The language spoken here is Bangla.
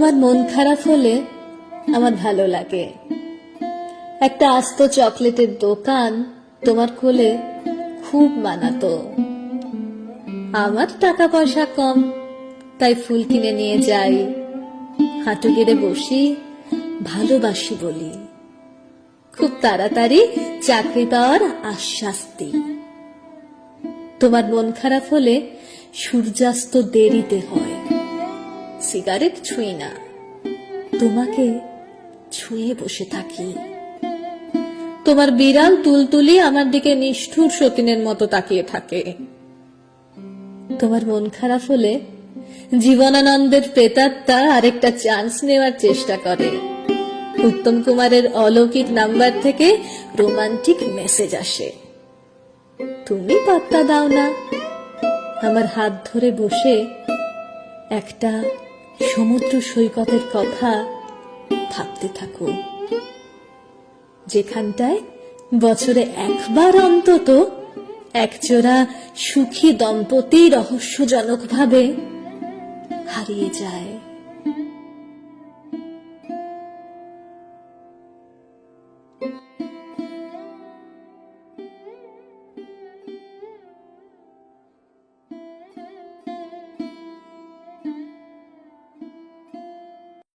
তোমার মন খারাপ হলে আমার ভালো লাগে। একটা আস্ত চকলেটের দোকান তোমার কোলে খুব মানাতো। আমার টাকা পয়সা কম, তাই ফুল কিনে নিয়ে যাই, হাঁটু গেড়ে বসি, ভালোবাসি বলি। খুব তাড়াতাড়ি চাকরি পাওয়ার আশ্বাস দিই। তোমার মন খারাপ হলে সূর্যাস্ত দেরিতে হয়, সিগারেট ছুঁই না, তোমাকে ছুঁয়ে বসে থাকি। তোমার বিড়াল তুলতুলি আমার দিকে নিষ্ঠুর সতীনের মতো তাকিয়ে থাকে। তোমার মন খারাপ হলে জীবনানন্দের প্রেতাত্মা আরেকটা চান্স নেওয়ার চেষ্টা করে। উত্তম কুমারের অলৌকিক নাম্বার থেকে রোমান্টিক মেসেজ আসে, তুমি পাত্তা দাও না। আমার হাত ধরে বসে একটা সমুদ্র সৈকতের কথা ভাবতে থাকো, যেখানটায় বছরে একবার অন্তত একজোড়া সুখী দম্পতি রহস্যজনকভাবে হারিয়ে যায়।